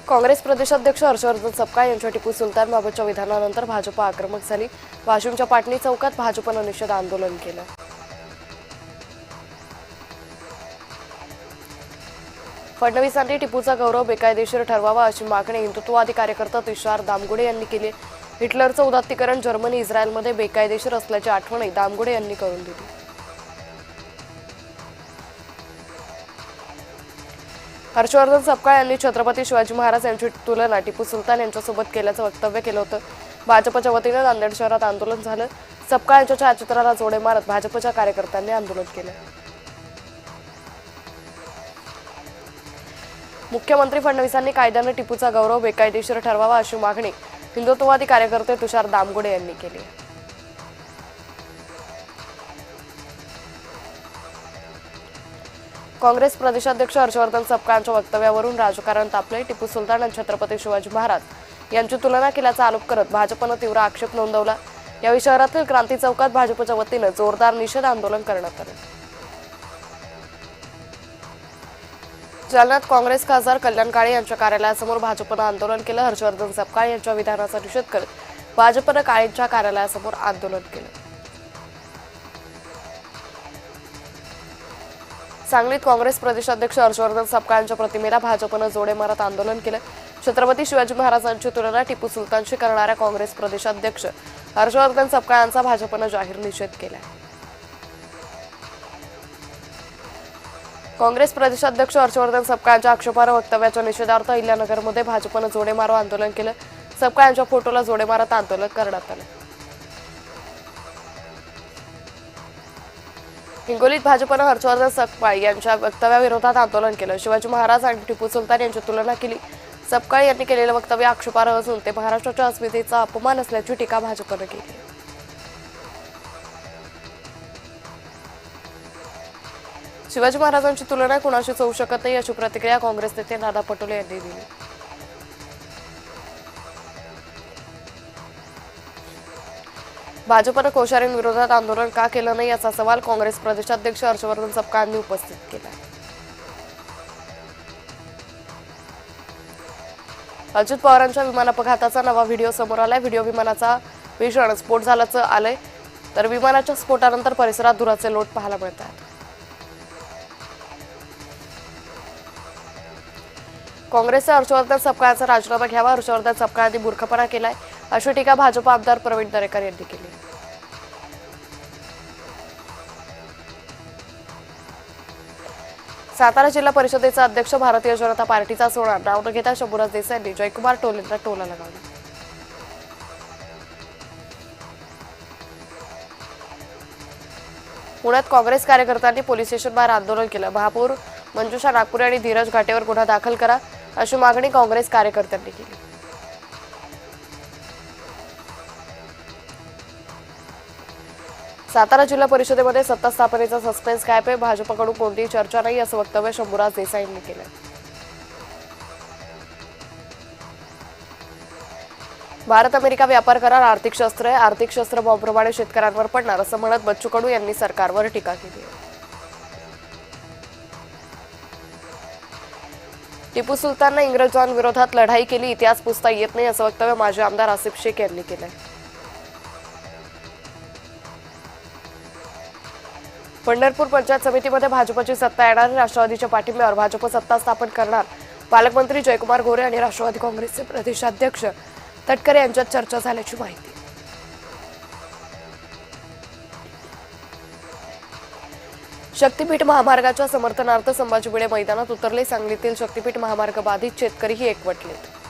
काँग्रेस प्रदेशाध्यक्ष हर्षवर्धन सपकाळ यांच्या टिपू सुलतानबाबतच्या विधानानंतर भाजप आक्रमक झाली। वाशिमच्या पाटणी चौकात भाजपनं निषेध आंदोलन केलं। फडणवीसांनी टिपूचा गौरव बेकायदेशीर ठरवावा अशी मागणी हिंदुत्ववादी कार्यकर्ता तुषार दामगुडे यांनी केली। हिटलरचं उदात्तीकरण जर्मनी इस्रायलमध्ये बेकायदेशीर असल्याची आठवणही दामगुडे यांनी करून दिली। हर्षवर्धन सपकाळ यांनी छत्रपती शिवाजी महाराज यांची तुलना टिपू सुलतान यांच्यासोबत केल्याचं वक्तव्य केलं होतं। भाजपच्या वतीने नांदेड शहरात आंदोलन झालं। सपकाळ यांच्या छायाचित्राला जोडे मारत भाजपच्या कार्यकर्त्यांनी आंदोलन केलं। मुख्यमंत्री फडणवीसांनी कायद्याने टिपूचा गौरव बेकायदेशीर ठरवावा अशी मागणी हिंदुत्ववादी कार्यकर्ते तुषार दामगुडे यांनी केली। काँग्रेस प्रदेशाध्यक्ष हर्षवर्धन सपकाळांच्या वक्तव्यावरून राजकारण तापले। टिपू सुलतान आणि छत्रपती शिवाजी महाराज यांची तुलना केल्याचा आरोप करत भाजपनं तीव्र आक्षेप नोंदवला। यावेळी शहरातील क्रांती चौकात भाजपच्या वतीने जोरदार निषेध आंदोलन करण्यात आले। जालन्यात काँग्रेस खासदार कल्याण काळे यांच्या कार्यालयासमोर भाजपनं आंदोलन केलं। हर्षवर्धन सपकाळ यांच्या विधानाचा निषेध करत भाजपनं काळेंच्या कार्यालयासमोर आंदोलन केलं। सांगलीत काँग्रेस प्रदेशाध्यक्ष हर्षवर्धन सपकाळांच्या प्रतिमेला भाजपनं जोडे मारत आंदोलन केलं। छत्रपती शिवाजी महाराजांची तुलना टिपू सुलतानशी करणाऱ्या काँग्रेस प्रदेशाध्यक्ष हर्षवर्धन सपकाळांचा भाजपनं जाहीर निषेध केलाय। काँग्रेस प्रदेशाध्यक्ष हर्षवर्धन सपकाळांच्या आक्षेपार्ह वक्तव्याच्या निषेधार्थ अहिल्यानगरमध्ये भाजपनं जोडे मारो आंदोलन केलं। सपकाळांच्या फोटोला जोडे मारत आंदोलन करण्यात आलं। हिंगोलीत भाजपनं हर्षवर्धन सपकाळ यांच्या वक्तव्याविरोधात आंदोलन केलं। शिवाजी महाराज आणि टिपू सुलतान यांची तुलना केली। सपकाळ यांनी केलेलं वक्तव्य आक्षेपार्ह असून ते महाराष्ट्राच्या अस्मितेचा अपमान असल्याची टीका भाजपनं केली। शिवाजी महाराजांची तुलना कुणाशीच होऊ शकत नाही अशी प्रतिक्रिया काँग्रेस नेते नाना पटोले यांनी दिली। भाजपनं कोश्यारींविरोधात आंदोलन का केलं नाही याचा सवाल काँग्रेस प्रदेशाध्यक्ष हर्षवर्धन सपकाळ यांनी उपस्थित केला। अजित पवारांच्या विमान अपघाताचा नवा व्हिडिओ समोर आलाय। व्हिडिओ विमानाचा भीषण स्फोट झाल्याचं आलंय, तर विमानाच्या स्फोटानंतर परिसरात धुराचे लोट पाहायला मिळतात। काँग्रेसचे हर्षवर्धन सपकाळांचा राजीनामा घ्यावा, हर्षवर्धन सपकाळांनी मूर्खपणा केलाय अशी टीका भाजप आमदार प्रवीण दरेकर यांनी केली। सातारा जिल्हा परिषदेचा अध्यक्ष भारतीय जनता पार्टीचा सोडा नाव न घेता शंभूराज देसाईंनी जयकुमार टोलेंना टोला लगावला। पुण्यात काँग्रेस कार्यकर्त्यांनी पोलीस स्टेशन बाहेर आंदोलन केलं। महापौर मंजुषा नागपुरे आणि धीरज घाटेवर गुन्हा दाखल करा अशी मागणी काँग्रेस कार्यकर्त्यांनी केली। सातारा जिल्हा परिषदेमध्ये सत्ता स्थापनेचा सस्पेन्स गायब आहे। भाजपकडून कोणतीही चर्चा नाही असं वक्तव्य शंभूराज देसाईंनी केलं। भारत अमेरिका व्यापार करार आर्थिक शस्त्र आहे, आर्थिक शस्त्र बॉम्बप्रमाणे शेतकऱ्यांवर पडणार असं म्हणत बच्चू कडू यांनी सरकारवर टीका केली। टिपू सुलताननं इंग्रजांविरोधात लढाई केली, इतिहास पुसता येत नाही असं वक्तव्य माजी आमदार आसिफ शेख यांनी केलंय। पंढरपूर पंचायत समितीमध्ये भाजपची सत्ता येणार, राष्ट्रवादीच्या पाठिंब्यावर भाजप सत्ता स्थापन करणार। पालकमंत्री जयकुमार गोरे आणि राष्ट्रवादी काँग्रेसचे प्रदेशाध्यक्ष तटकरे यांच्यात चर्चा झाल्याची माहिती। शक्तीपीठ महामार्गाच्या समर्थनार्थ संभाजी भिडे मैदानात उतरले। सांगलीतील शक्तीपीठ महामार्ग बाधित शेतकरीही एकवटलेत।